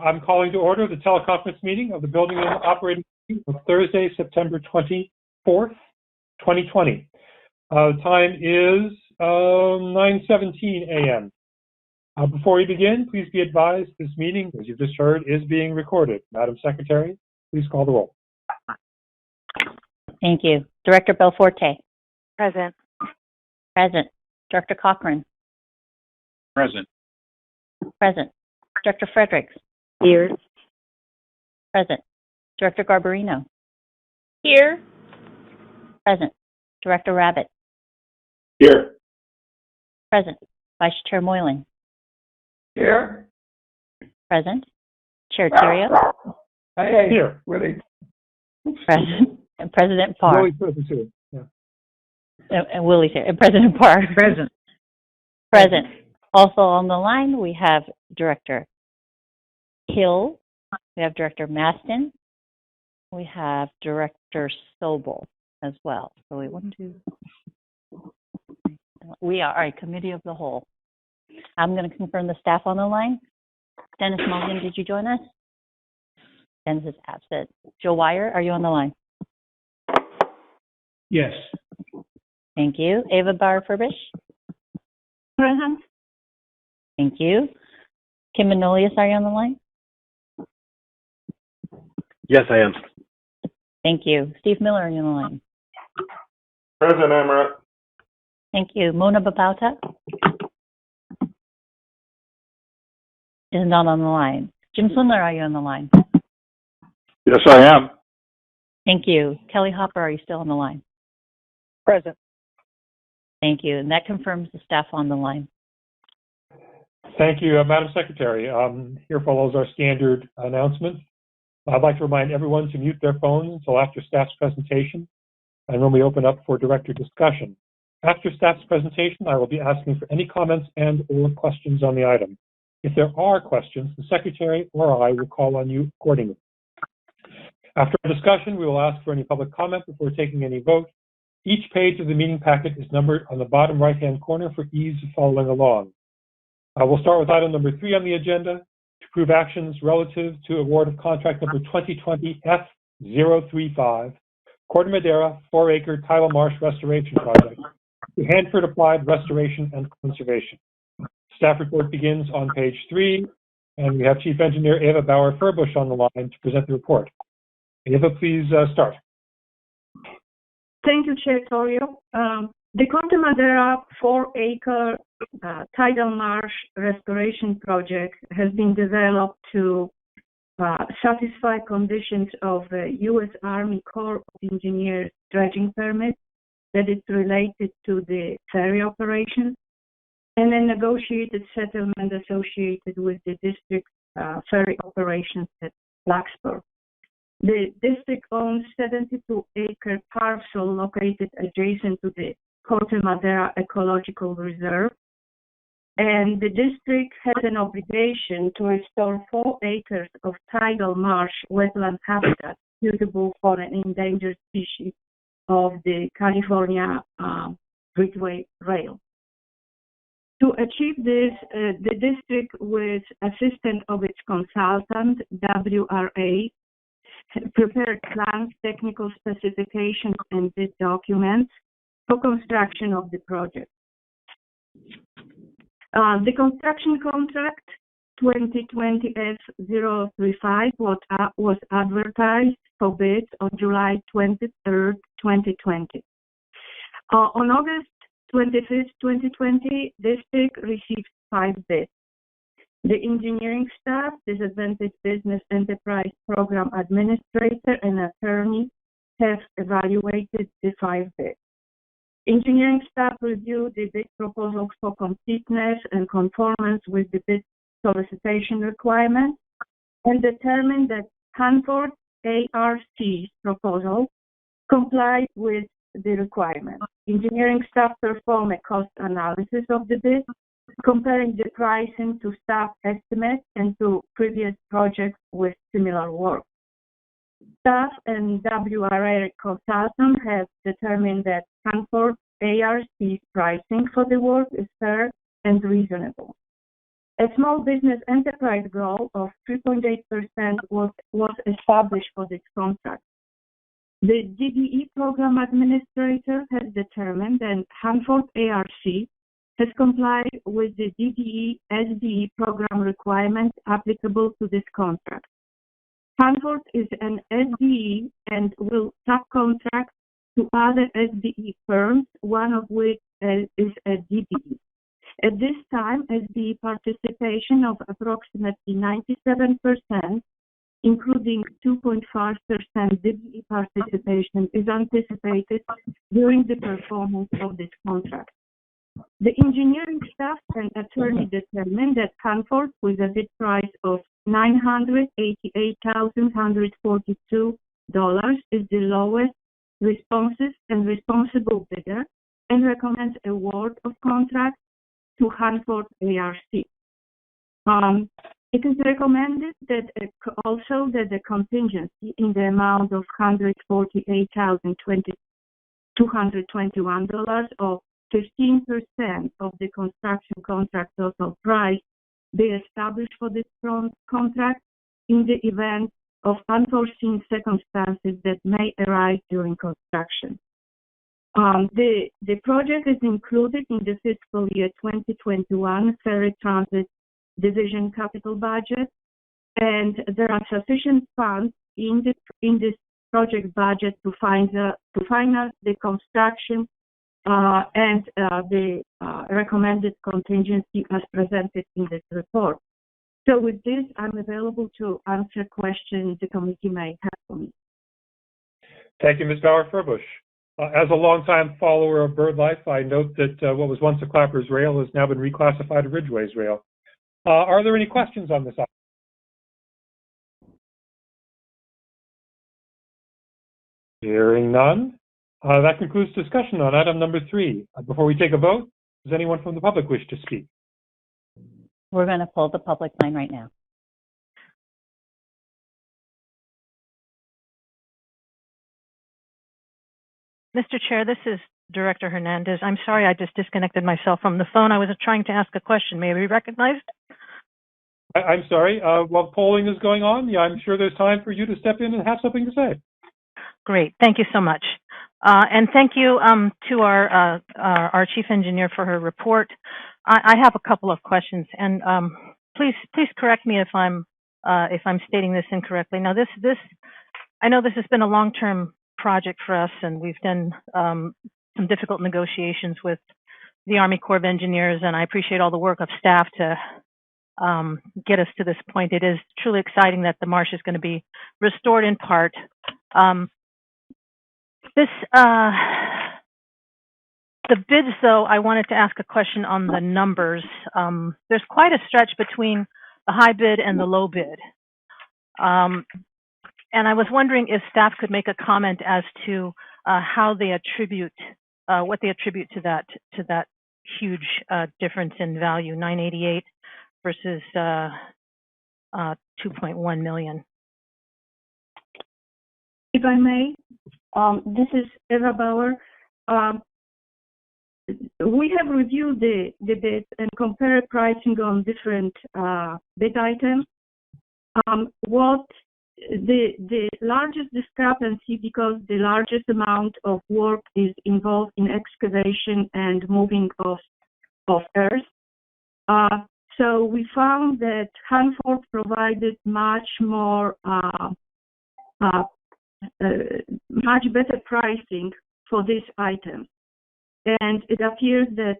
I'm calling to order the teleconference meeting of the Building and Operating Committee of Thursday, September 24th, 2020. The time is 9:17 a.m. Before we begin, please be advised this meeting, as you've just heard, is being recorded. Madam Secretary, please call the roll. Thank you. Director Belforte. Present. Present. Director Cochran. Present. Present. Director Fredericks. Here. Present. Director Garbarino. Here. Present. Director Rabbit. Here. Present. Vice Chair Moylan. Here. Present. Chair Terrio. Hey, Here. Willie. Present. And President Parr. Willie's present too. Yeah. And Willie's here. And President Parr. Present. Present. Also on the line, we have Director Hill. We have Director Maston. We have Director Sobel as well. So we are a committee of the whole. I'm going to confirm the staff on the line. Dennis Mulligan, did you join us? Dennis is absent. Joe Wire, are you on the line? Yes. Thank you. Ava Bauer-Furbish? Present. Thank you. Kim Manolius, are you on the line? Yes, I am. Thank you. Steve Miller, are you on the line? Present, Amaret. Thank you. Mona Babauta? Is not on the line. Jim Swindler, are you on the line? Yes, I am. Thank you. Kelly Hopper, are you still on the line? Present. Thank you. And that confirms the staff on the line. Thank you, Madam Secretary. Here follows our standard announcement. I'd like to remind everyone to mute their phones until after staff's presentation, and when we open up for director discussion. After staff's presentation, I will be asking for any comments and/or questions on the item. If there are questions, the Secretary or I will call on you accordingly. After our discussion, we will ask for any public comment before taking any vote. Each page of the meeting packet is numbered on the bottom right-hand corner for ease of following along. We'll start with item number 3 on the agenda, to approve actions relative to award of contract number 2020 F035, Corte Madera 4-acre tidal marsh restoration project to Hanford Applied Restoration and Conservation. Staff report begins on page 3, and we have Chief Engineer Ava Bauer-Furbish on the line to present the report. Ava, please start. Thank you, Chair Torrio. The Corte Madera 4-acre tidal marsh restoration project has been developed to satisfy conditions of the U.S. Army Corps of Engineers dredging permit that is related to the ferry operation, and a negotiated settlement associated with the district ferry operations at Larkspur. The district owns 72-acre parcel located adjacent to the Corte Madera Ecological Reserve, and the district has an obligation to restore 4 acres of tidal marsh wetland habitat suitable for an endangered species of the California Ridgeway Rail. To achieve this, the district, with assistance of its consultant, WRA, prepared plans, technical specifications, and bid documents for construction of the project. The construction contract 2020 S035 was advertised for bids on July 23rd, 2020. On August 25th, 2020, district received 5 bids. The engineering staff, Disadvantaged Business Enterprise Program Administrator, and attorney have evaluated the 5 bids. Engineering staff reviewed the bid proposals for completeness and conformance with the bid solicitation requirements and determined that Hanford ARC's proposal complied with the requirements. Engineering staff performed a cost analysis of the bid, comparing the pricing to staff estimates and to previous projects with similar work. Staff and WRA consultant have determined that Hanford ARC's pricing for the work is fair and reasonable. A small business enterprise goal of 3.8% was established for this contract. The DDE program administrator has determined that Hanford ARC has complied with the DDE SDE program requirements applicable to this contract. Hanford is an SDE and will subcontract to other SDE firms, one of which is a DDE. At this time, SDE participation of approximately 97%, including 2.5% DDE participation, is anticipated during the performance of this contract. The engineering staff and attorney determined that Hanford, with a bid price of $988,142, is the lowest responsive and responsible bidder and recommends award of contract to Hanford ARC. It is recommended that also that the contingency in the amount of $148,221 or 15% of the construction contract total price be established for this contract in the event of unforeseen circumstances that may arise during construction. The project is included in the fiscal year 2021 Ferry Transit Division capital budget, and there are sufficient funds in this project budget to finance the construction and the recommended contingency as presented in this report. So with this, I'm available to answer questions the committee may have for me. Thank you, Ms. Bauer-Furbush. As a longtime follower of BirdLife, I note that what was once a Clapper's Rail has now been reclassified to Ridgway's Rail. Are there any questions on this item? Hearing none, that concludes discussion on item number 3. Before we take a vote, does anyone from the public wish to speak? We're going to pull the public line right now. Mr. Chair, this is Director Hernandez. I'm sorry I just disconnected myself from the phone. I was trying to ask a question. May I be recognized? I'm sorry. While polling is going on, yeah, I'm sure there's time for you to step in and have something to say. Great. Thank you so much. And thank you to our chief engineer for her report. I have a couple of questions, and please correct me if I'm stating this incorrectly. Now, I know this has been a long-term project for us, and we've done some difficult negotiations with the Army Corps of Engineers, and I appreciate all the work of staff to get us to this point. It is truly exciting that the marsh is going to be restored in part. The bids, though, I wanted to ask a question on the numbers. There's quite a stretch between the high bid and the low bid. And I was wondering if staff could make a comment as to how they attribute, what they attribute to that huge difference in value, 988 versus 2.1 million. If I may, this is Eva Bauer. We have reviewed the bids and compared pricing on different bid items. What the largest discrepancy, because the largest amount of work is involved in excavation and moving of earth. So we found that Hanford provided much better pricing for this item, and it appears that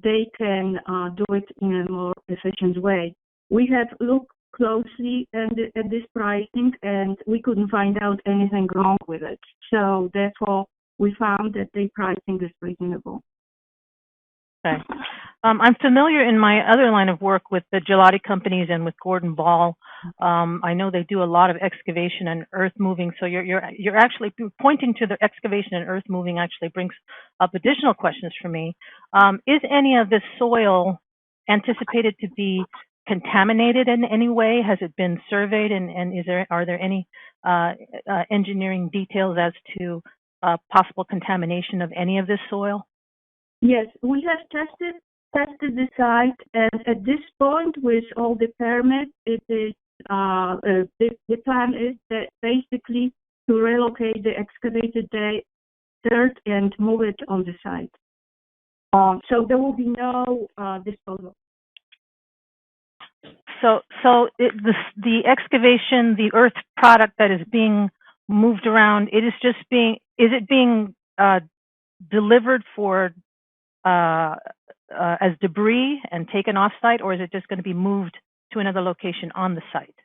they can do it in a more efficient way. We have looked closely at this pricing, and we couldn't find out anything wrong with it. So therefore, we found that the pricing is reasonable. Okay. I'm familiar in my other line of work with the gelati companies and with Gordon Ball. I know they do a lot of excavation and earth moving. So you're actually pointing to the excavation and earth moving actually brings up additional questions for me. Is any of this soil anticipated to be contaminated in any way? Has it been surveyed, and are there any engineering details as to possible contamination of any of this soil? Yes, we have tested tested the site, and at this point, with all the permits, it is the plan is that basically to relocate the excavated dirt and move it on the site. So there will be no disposal. So the excavation, the earth product that is being moved around, is it being delivered for as debris and taken off site, or is it just going to be moved to another location on the site?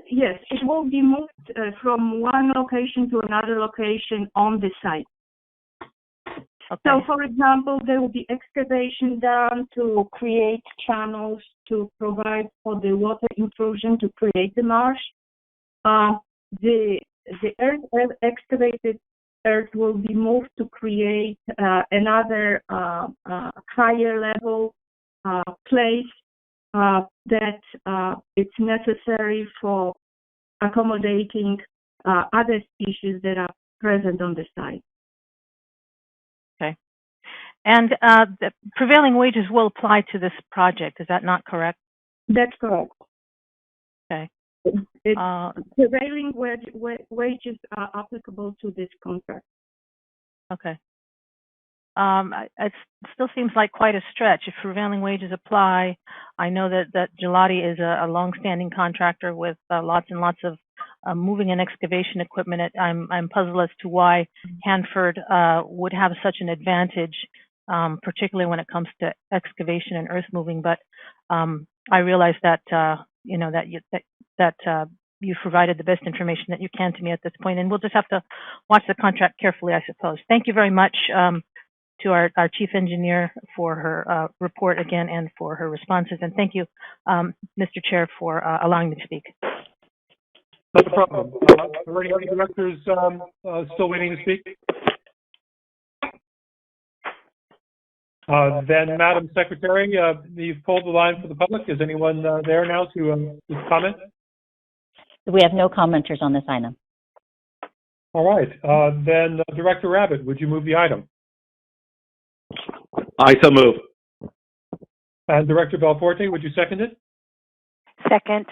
Yes, it will be moved from one location to another location on the site. Okay. So, for example, there will be excavation done to create channels to provide for the water intrusion to create the marsh. The excavated earth will be moved to create another higher level place that it's necessary for accommodating other species that are present on the site. Okay. And the prevailing wages will apply to this project. Is that not correct? That's correct. Okay. Prevailing wages are applicable to this contract. Okay. It still seems like quite a stretch. If prevailing wages apply, I know that Gelati is a long-standing contractor with lots and lots of moving and excavation equipment. I'm puzzled as to why Hanford would have such an advantage, particularly when it comes to excavation and earth moving. But I realize that you've provided the best information that you can to me at this point, and we'll just have to watch the contract carefully, I suppose. Thank you very much to our chief engineer for her report again and for her responses. And thank you, Mr. Chair, for allowing me to speak. Not a problem. Are any other directors still waiting to speak? Then, Madam Secretary, you've pulled the line for the public. Is anyone there now to comment? We have no commenters on this item. All right. Then, Director Rabbit, would you move the item? I so move. And Director Belforte, would you second it? Second.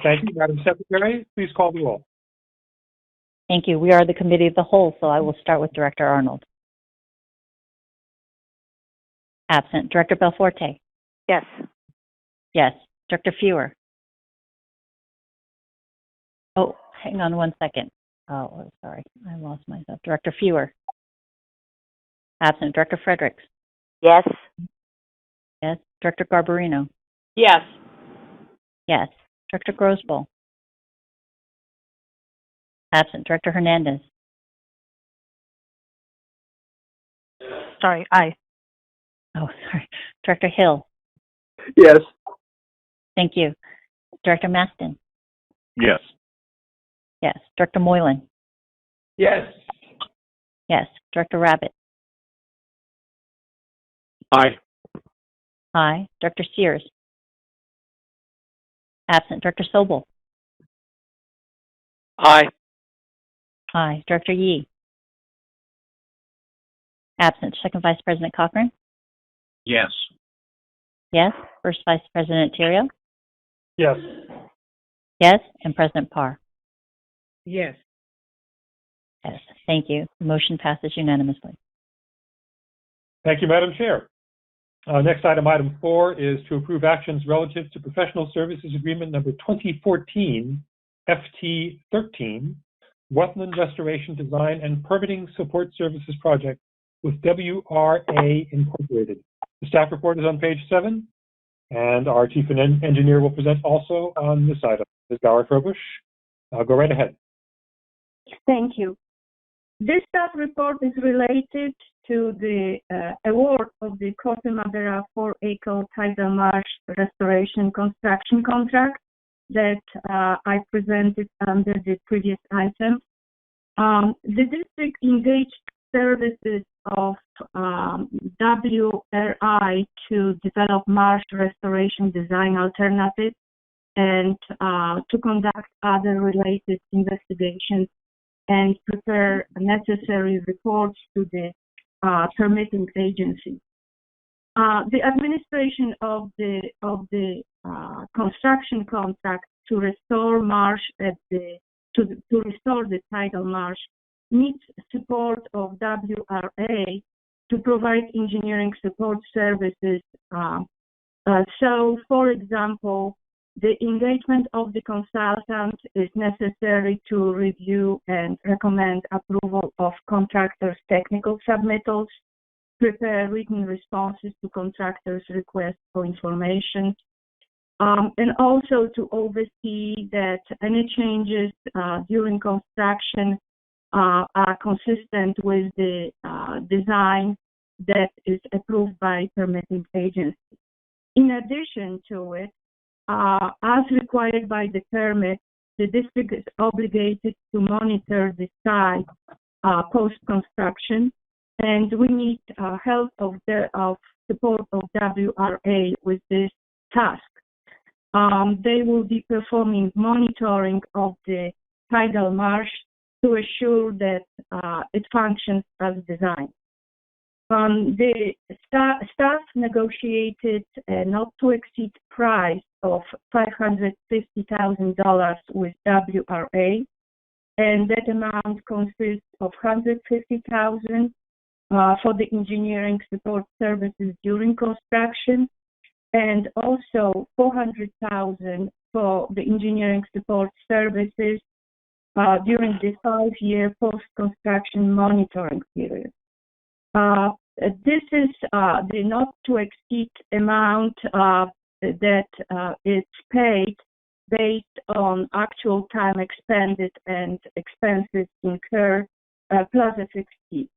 Thank you. Madam Secretary, please call the roll. Thank you. We are the committee of the whole, so I will start with Director Arnold. Absent. Director Belforte? Yes. Yes. Director Fewer? Oh, hang on one second. Oh, sorry. I lost myself. Director Fewer? Absent. Director Fredericks? Yes. Yes. Director Garbarino? Yes. Yes. Director Grosboll? Absent. Director Hernandez? Sorry, aye. Oh, sorry. Director Hill? Yes. Thank you. Director Maston? Yes. Yes. Director Moylan? Yes. Yes. Director Rabbit? Aye. Aye. Director Sears? Absent. Director Sobel? Aye. Aye. Director Yee? Absent. Second Vice President Cochran? Yes. Yes. First Vice President Theriault? Yes. Yes. And President Parr? Yes. Yes. Thank you. The motion passes unanimously. Thank you, Madam Chair. Next item 4, is to approve actions relative to professional services agreement number 2014 FT13, Wetland Restoration Design and Permitting Support Services Project with WRA Incorporated. The staff report is on page 7, and our chief engineer will present also on this item. Ms. Bauer-Frobush, go right ahead. Thank you. This staff report is related to the award of the Corte Madera 4-acre tidal marsh restoration construction contract that I presented under the previous item. The district engaged services of WRI to develop marsh restoration design alternatives and to conduct other related investigations and prepare necessary reports to the permitting agency. the administration of the construction contract to restore marsh to restore the tidal marsh needs support of WRA to provide engineering support services. So, for example, the engagement of the consultant is necessary to review and recommend approval of contractors' technical submittals, prepare written responses to contractors' requests for information, and also to oversee that any changes during construction are consistent with the design that is approved by permitting agency. In addition to it, as required by the permit, the district is obligated to monitor the site post-construction, and we need help of support of WRA with this task. They will be performing monitoring of the tidal marsh to assure that it functions as designed. The staff negotiated a not-to-exceed price of $550,000 with WRA, and that amount consists of $150,000 for the engineering support services during construction, and also $400,000 for the engineering support services during the 5-year post-construction monitoring period. This is the not-to-exceed amount that is paid based on actual time expended and expenses incurred plus a fixed fee.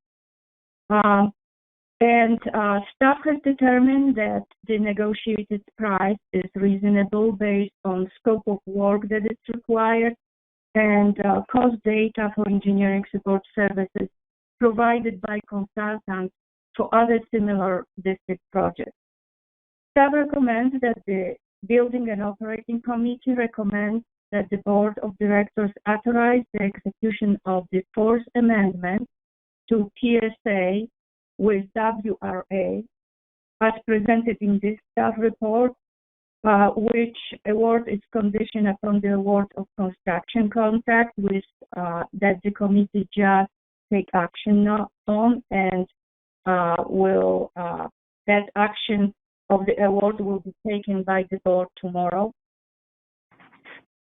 Staff has determined that the negotiated price is reasonable based on scope of work that is required and cost data for engineering support services provided by consultants for other similar district projects. Staff recommends that the Building and Operating Committee recommends that the Board of Directors authorize the execution of the 4th Amendment to PSA with WRA as presented in this staff report, which award is conditioned upon the award of construction contract with that the committee just take action on, and that action of the award will be taken by the board tomorrow.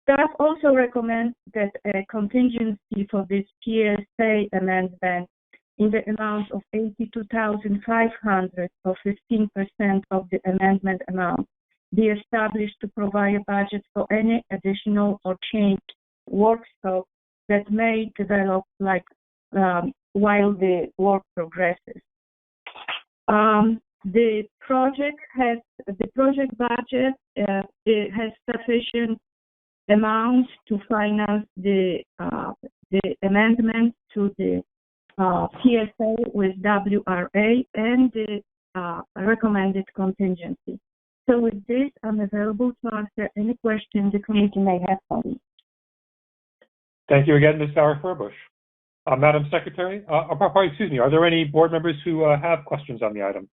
Staff also recommends that a contingency for this PSA amendment in the amount of $82,500 or 15% of the amendment amount be established to provide a budget for any additional or changed work scope that may develop while the work progresses. The project budget it has sufficient amount to finance the amendment to the PSA with WRA and the recommended contingency. So with this, I'm available to answer any questions the committee may have for me. Thank you again, Ms. Sauer-Furbush. Madam Secretary, excuse me, are there any board members who have questions on the item?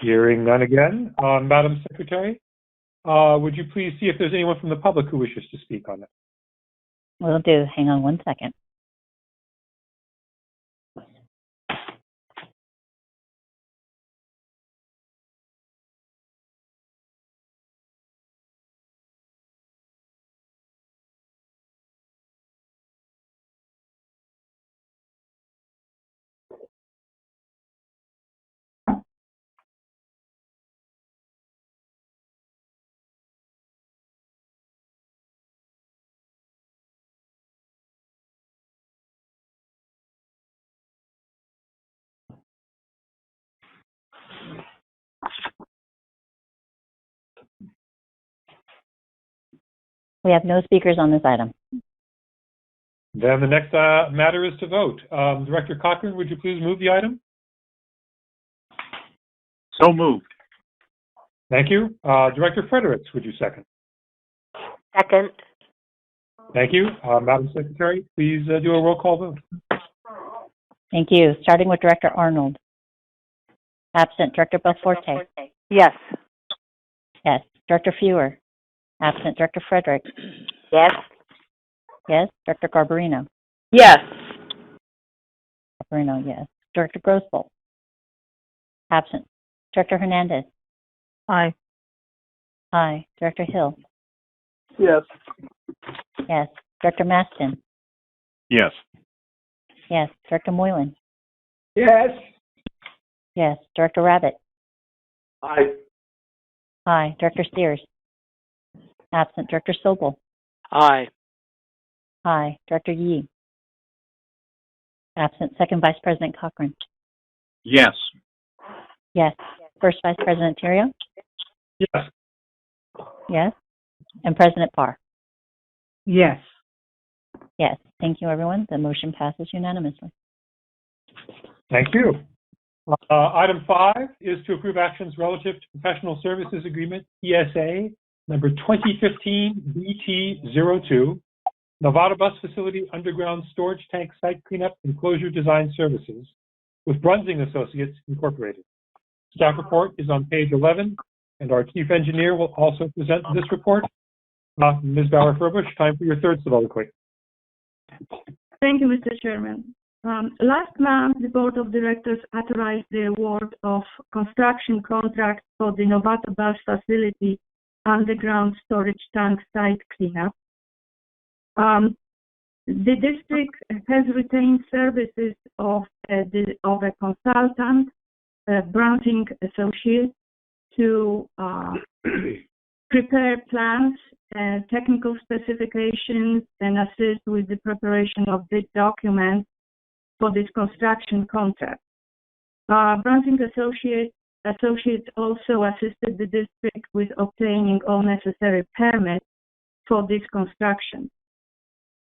Hearing none again. Madam Secretary, would you please see if there's anyone from the public who wishes to speak on it? Will do. Hang on one second. We have no speakers on this item. Then the next matter is to vote. Director Cochran, would you please move the item? So moved. Thank you. Director Fredericks, would you second? Second. Thank you. Madam Secretary, please do a roll call vote. Thank you. Starting with Director Arnold. Absent. Director Belforte. Yes. Yes. Director Fewer. Absent. Director Frederick. Yes. Yes. Director Garbarino. Yes. Garbarino, yes. Director Grosbolt. Absent. Director Hernandez. Aye. Aye. Director Hill. Yes. Yes. Director Maston. Yes. Yes. Director Moylan. Yes. Yes. Director Rabbit. Aye. Aye. Director Steers. Absent. Director Sobel. Aye. Aye. Director Yee. Absent. Second Vice President Cochran. Yes. Yes. First Vice President Terrio. Yes. Yes. And President Parr. Yes. Yes. Thank you, everyone. The motion passes unanimously. Thank you. Item 5 is to approve actions relative to Professional Services Agreement, ESA, number 2015-BT02, Nevada Bus Facility Underground Storage Tank Site Cleanup and Closure Design Services with Brunswick Associates, Incorporated. Staff report is on page 11, and our chief engineer will also present this report. Ms. Bauer-Furbush, time for your third soliloquy. Thank you, Mr. Chairman. Last month, the Board of Directors authorized the award of construction contracts for the Novato Bus Facility underground storage tank site cleanup. The district has retained services of a consultant, Brunswick Associates, to prepare plans, technical specifications, and assist with the preparation of the documents for this construction contract. Brunswick Associates also assisted the district with obtaining all necessary permits for this construction.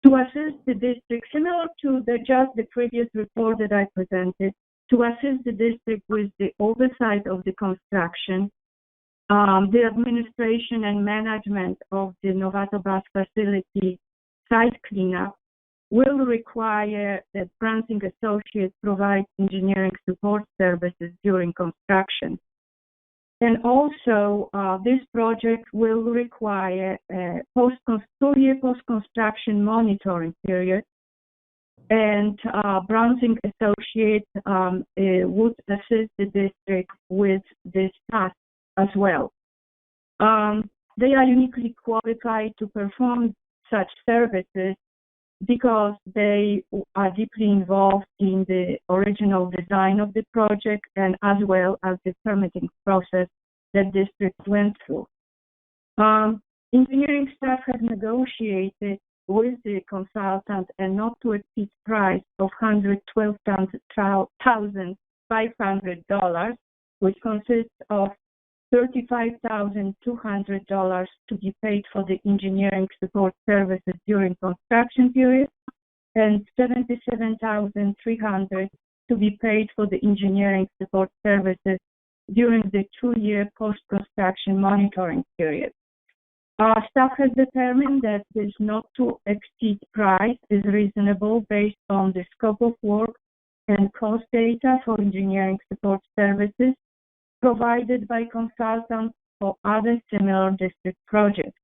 To assist the district, similar to just the previous report that I presented, to assist the district with the oversight of the construction, the administration and management of the Novato Bus Facility site cleanup will require that Brunswick Associates provide engineering support services during construction. And also, this project will require a two-year post-construction monitoring period, and Brunswick Associates would assist the district with this task as well. They are uniquely qualified to perform such services because they are deeply involved in the original design of the project and as well as the permitting process that district went through. Engineering staff has negotiated with the consultant a not to exceed price of $112,500, which consists of $35,200 to be paid for the engineering support services during construction period, and $77,300 to be paid for the engineering support services during the 2-year post-construction monitoring period. Staff has determined that this not to exceed price is reasonable based on the scope of work and cost data for engineering support services provided by consultants for other similar district projects.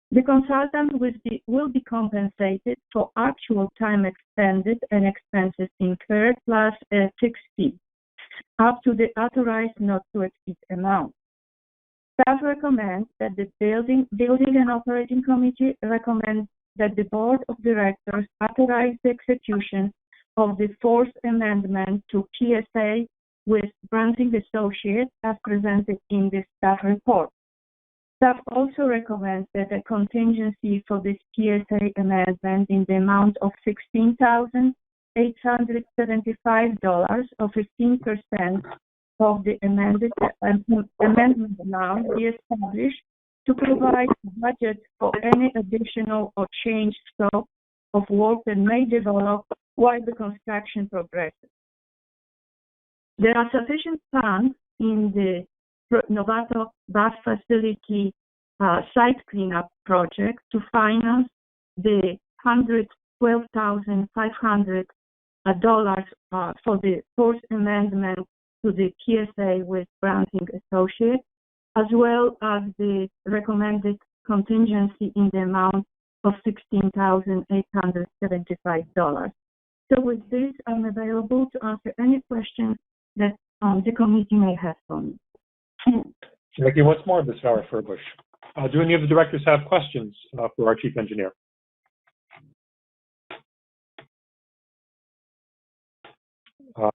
The consultant will be compensated for actual time expended and expenses incurred plus a fixed fee, up to the authorized not to exceed amount. Staff recommends that the Building and Operating Committee recommends that the Board of Directors authorize the execution of the 4th Amendment to PSA with Brunswick Associates as presented in the staff report. Staff also recommends that a contingency for this PSA amendment in the amount of $16,875 or 15% of the amendment amount be established to provide a budget for any additional or changed scope of work that may develop while the construction progresses. There are sufficient funds in the Novato Bus Facility site cleanup project to finance the $112,500 for the fourth amendment to the TSA with Brunswick Associates, as well as the recommended contingency in the amount of $16,875. So with this, I'm available to answer any questions that the committee may have for me. Thank you once more, Ms. Farah-Furbush. Do any of the directors have questions for our chief engineer?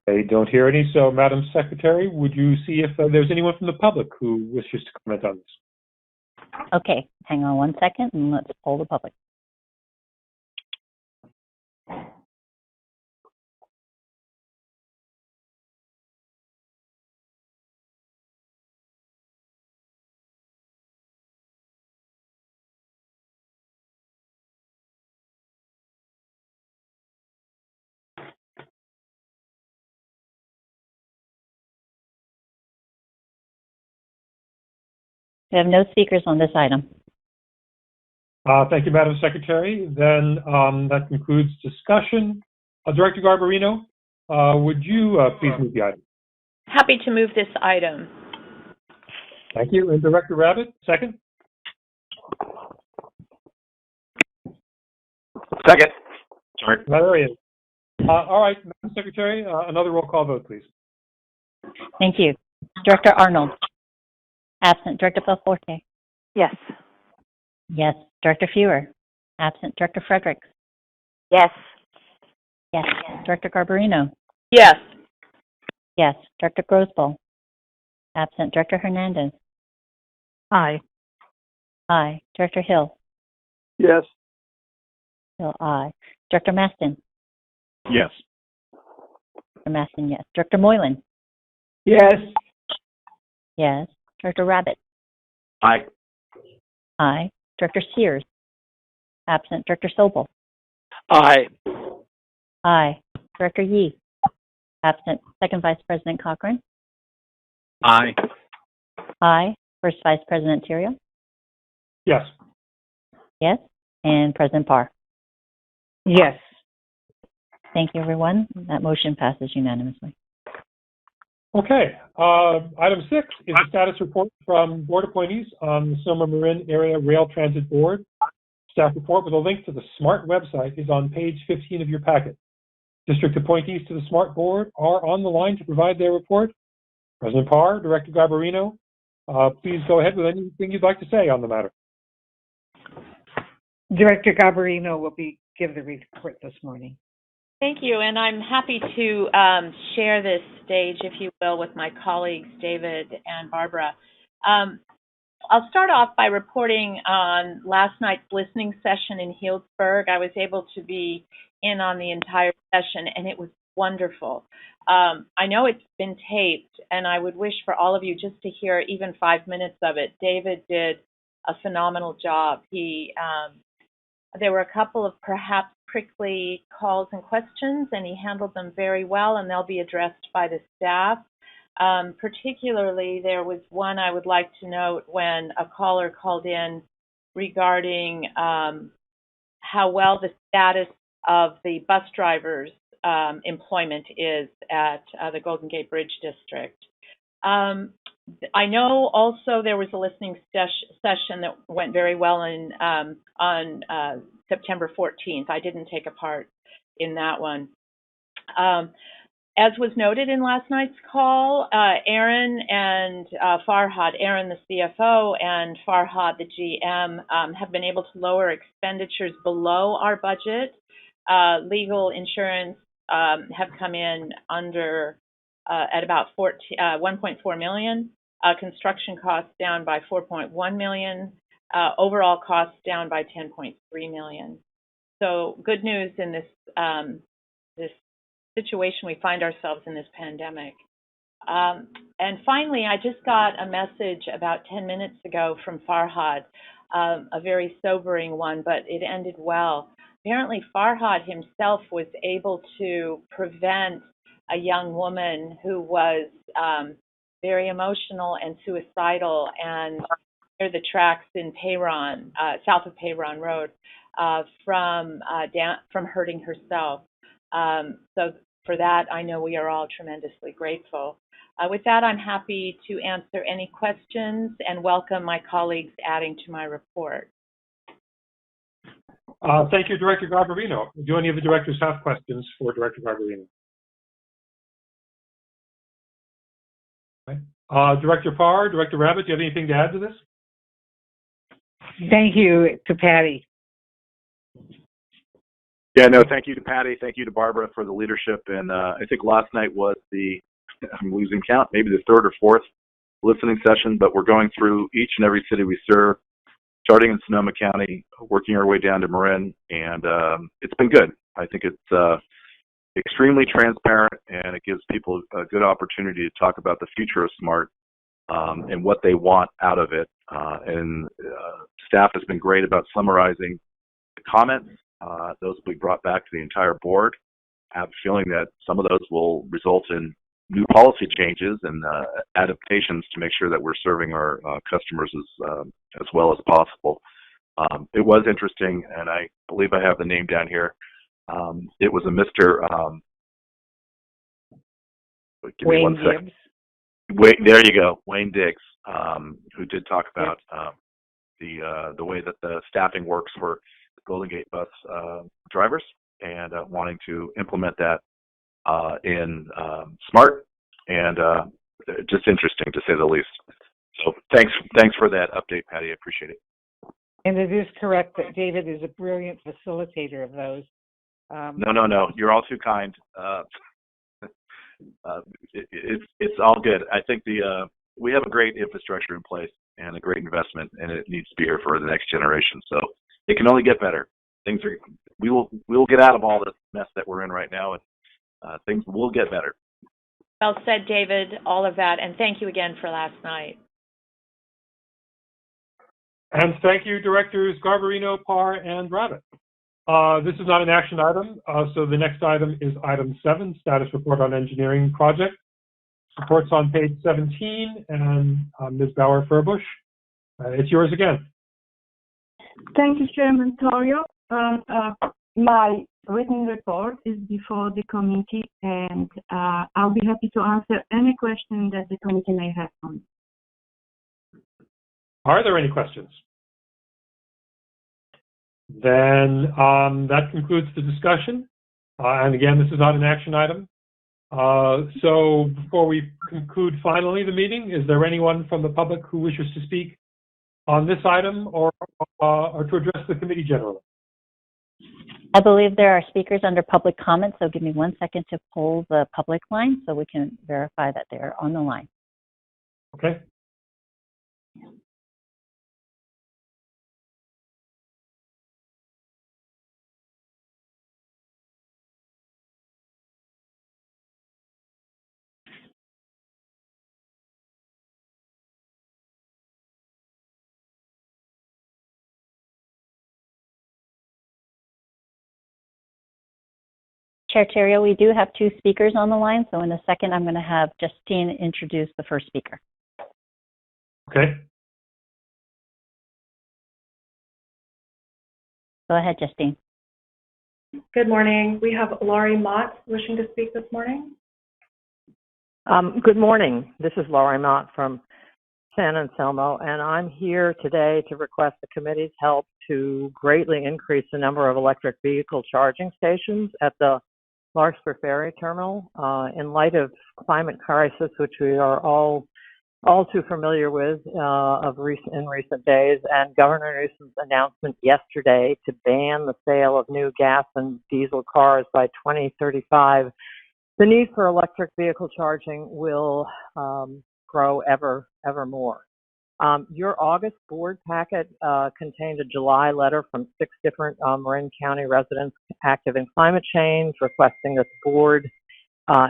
I don't hear any, so Madam Secretary, would you see if there's anyone from the public who wishes to comment on this? Okay, hang on one second and let's poll the public. We have no speakers on this item. Thank you, Madam Secretary. Then that concludes discussion. Director Garbarino, would you please move the item? Happy to move this item. Thank you. And Director Rabbit, second? Second. Sorry. There he is. All right, Madam Secretary, another roll call vote, please. Thank you. Director Arnold. Absent. Director Belforte. Yes. Yes. Director Fewer. Absent. Director Fredericks. Yes. Yes. Director Garbarino. Yes. Yes. Director Grosboll. Absent. Director Hernandez. Aye. Aye. Director Hill. Yes. Hill, aye. Director Maston. Yes. Director Maston, yes. Director Moylan. Yes. Yes. Director Rabbit. Aye. Aye. Director Sears. Absent. Director Sobel. Aye. Aye. Director Yee. Absent. Second Vice President Cochran. Aye. Aye. First Vice President Terrio. Yes. Yes. And President Parr. Yes. Thank you, everyone. That motion passes unanimously. Okay. Item 6 is a status report from board appointees on the Sonoma Marin Area Rail Transit Board. Staff report with a link to the SMART website is on page 15 of your packet. District appointees to the SMART board are on the line to provide their report. President Parr, Director Garbarino, please go ahead with anything you'd like to say on the matter. Director Garbarino will give the report this morning. Thank you, and I'm happy to share this stage, if you will, with my colleagues, David and Barbara. I'll start off by reporting on last night's listening session in Healdsburg. I was able to be in on the entire session, and it was wonderful. I know it's been taped, and I would wish for all of you just to hear even 5 minutes of it. David did a phenomenal job. There were a couple of perhaps prickly calls and questions, and he handled them very well, and they'll be addressed by the staff. Particularly, there was one I would like to note when a caller called in regarding how well the status of the bus drivers' employment is at the Golden Gate Bridge District. I know also there was a listening session that went very well on September 14th. I didn't take a part in that one. As was noted in last night's call, Aaron and Farhad, Aaron the CFO and Farhad the GM, have been able to lower expenditures below our budget. Legal insurance have come in under at about 1.4 million. Construction costs down by 4.1 million. Overall costs down by 10.3 million. So good news in this this situation we find ourselves in this pandemic. And finally, I just got a message about 10 minutes ago from Farhad, a very sobering one, but it ended well. Apparently, Farhad himself was able to prevent a young woman who was very emotional and suicidal and near the tracks in Payron, south of Payron Road, from hurting herself. So for that, I know we are all tremendously grateful. With that, I'm happy to answer any questions and welcome my colleagues adding to my report. Thank you, Director Garbarino. Do any of the directors have questions for Director Garbarino? Okay. Director Parr, Director Rabbit, do you have anything to add to this? Thank you to Patty. Yeah, no, thank you to Patty. Thank you to Barbara for the leadership. And I think last night was I'm losing count, maybe the third or fourth listening session, but we're going through each and every city we serve, starting in Sonoma County, working our way down to Marin, and it's been good. I think it's extremely transparent, and it gives people a good opportunity to talk about the future of SMART and what they want out of it. And staff has been great about summarizing the comments. Those will be brought back to the entire board. I have a feeling that some of those will result in new policy changes and adaptations to make sure that we're serving our customers as well as possible. It was interesting, and I believe I have the name down here. It was a Mr. Give me one second. Wait, there you go, Wayne Diggs, who did talk about the way that the staffing works for Golden Gate bus drivers and wanting to implement that in SMART, and just interesting to say the least. So thanks for that update, Patty. I appreciate it. And it is correct that David is a brilliant facilitator of those. No. You're all too kind. It's all good. I think we have a great infrastructure in place and a great investment, and it needs to be here for the next generation. So it can only get better. We will get out of all the mess that we're in right now, and things will get better. Well said, David, all of that, and thank you again for last night. And thank you, Directors Garbarino, Parr, and Rabbit. This is not an action item, so the next item is item 7, status report on engineering project. Reports on page 17, and Ms. Bauer-Furbush, it's yours again. Thank you, Chairman Torio. My written report is before the committee, and I'll be happy to answer any question that the committee may have on it. Are there any questions? Then that concludes the discussion. And again, this is not an action item. So before we conclude finally the meeting, is there anyone from the public who wishes to speak on this item or to address the committee generally? I believe there are speakers under public comment, so give me 1 second to pull the public line so we can verify that they're on the line. Okay. Chair Terrio, we do have 2 speakers on the line, so in a second I'm going to have Justine introduce the first speaker. Okay. Go ahead, Justine. Good morning. We have Laurie Mott wishing to speak this morning. Good morning. This is Laurie Mott from San Anselmo, and I'm here today to request the committee's help to greatly increase the number of electric vehicle charging stations at the Larkspur Ferry terminal in light of climate crisis, which we are all too familiar with in recent days, and Governor Newsom's announcement yesterday to ban the sale of new gas and diesel cars by 2035. The need for electric vehicle charging will grow ever more. Your August board packet contained a July letter from 6 different Marin County residents active in climate change, requesting that the board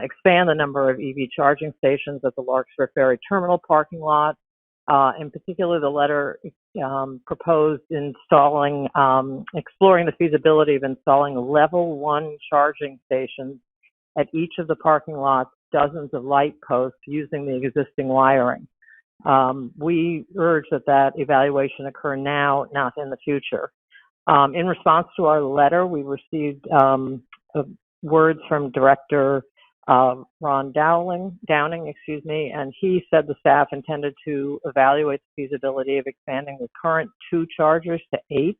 expand the number of EV charging stations at the Larkspur Ferry terminal parking lot. In particular, the letter proposed exploring the feasibility of installing level 1 charging stations at each of the parking lots, dozens of light posts using the existing wiring. We urge that evaluation occur now, not in the future. In response to our letter, we received words from Director Ron Downing, and he said the staff intended to evaluate the feasibility of expanding the current 2 chargers to 8,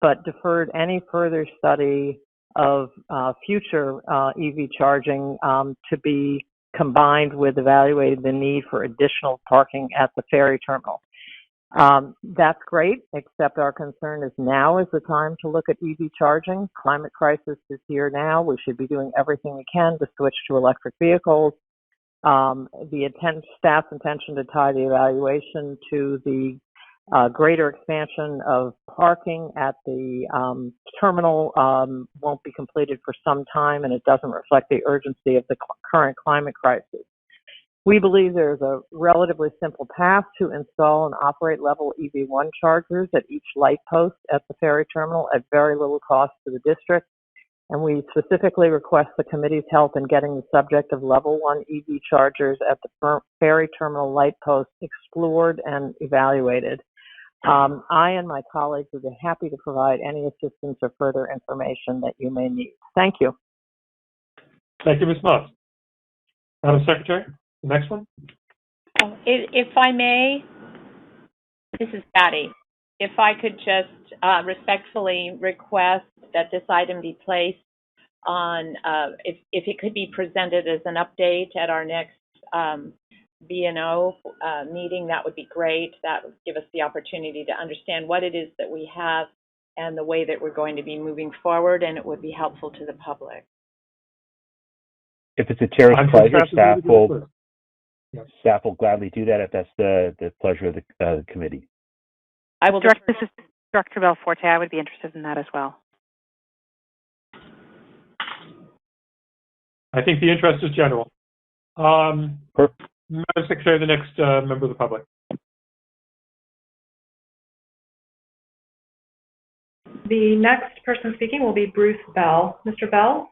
but deferred any further study of future EV charging to be combined with evaluating the need for additional parking at the ferry terminal. That's great, except our concern is now is the time to look at EV charging. Climate crisis is here now. We should be doing everything we can to switch to electric vehicles. Staff's intention to tie the evaluation to the greater expansion of parking at the terminal won't be completed for some time, and it doesn't reflect the urgency of the current climate crisis. We believe there's a relatively simple path to install and operate level EV1 chargers at each light post at the ferry terminal at very little cost to the district. And we specifically request the committee's help in getting the subject of level 1 EV chargers at the ferry terminal light post explored and evaluated. I and my colleagues would be happy to provide any assistance or further information that you may need. Thank you. Thank you, Ms. Mott. Madam Secretary, the next one. If I may, this is Patty. If I could just respectfully request that this item be placed on, if it could be presented as an update at our next B&O meeting, that would be great. That would give us the opportunity to understand what it is that we have and the way that we're going to be moving forward, and it would be helpful to the public. If it's the chair's pleasure, staff will gladly do that if that's the pleasure of the committee. I will. This is Director Belforte. I would be interested in that as well. I think the interest is general. Perfect. Madam Secretary, the next member of the public. The next person speaking will be Bruce Bell. Mr. Bell?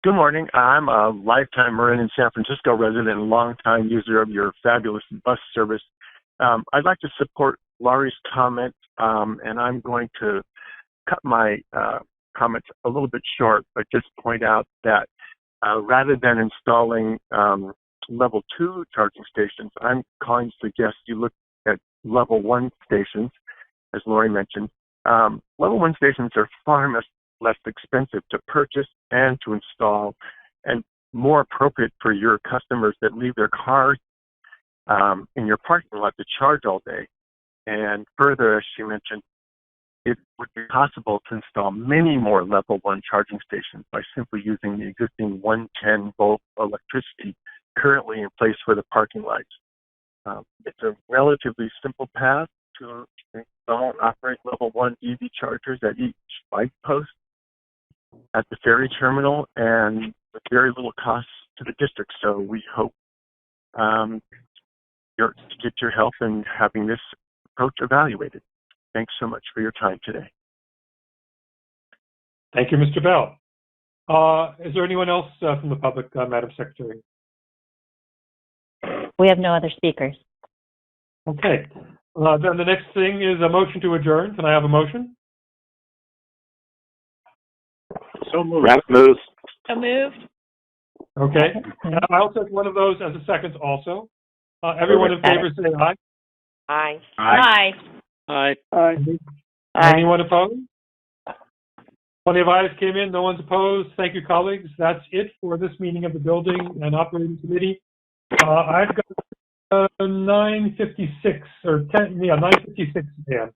Good morning. I'm a lifetime Marin in San Francisco resident and longtime user of your fabulous bus service. I'd like to support Laurie's comment, and I'm going to cut my comments a little bit short, but just point out that rather than installing level 2 charging stations, I'm calling to suggest you look at level 1 stations, as Laurie mentioned. Level 1 stations are far less expensive to purchase and to install, and more appropriate for your customers that leave their cars in your parking lot to charge all day. And further, as she mentioned, it would be possible to install many more level 1 charging stations by simply using the existing 110-volt electricity currently in place for the parking lights. It's a relatively simple path to install and operate level 1 EV chargers at each light post at the ferry terminal, and with very little cost to the district. So we hope to get your help in having this approach evaluated. Thanks so much for your time today. Thank you, Mr. Bell. Is there anyone else from the public, Madam Secretary? We have no other speakers. Okay. Then the next thing is a motion to adjourn. Can I have a motion? So moved. Moves. So moved. Okay. I'll take one of those as a second also. Everyone in favor say aye. Aye. Aye. Aye. Aye. Anyone opposed? Plenty of ayes came in. No one's opposed. Thank you, colleagues. That's it for this meeting of the Building and Operating Committee. I've got 9:56 or 10. Yeah, 9:56 a.m.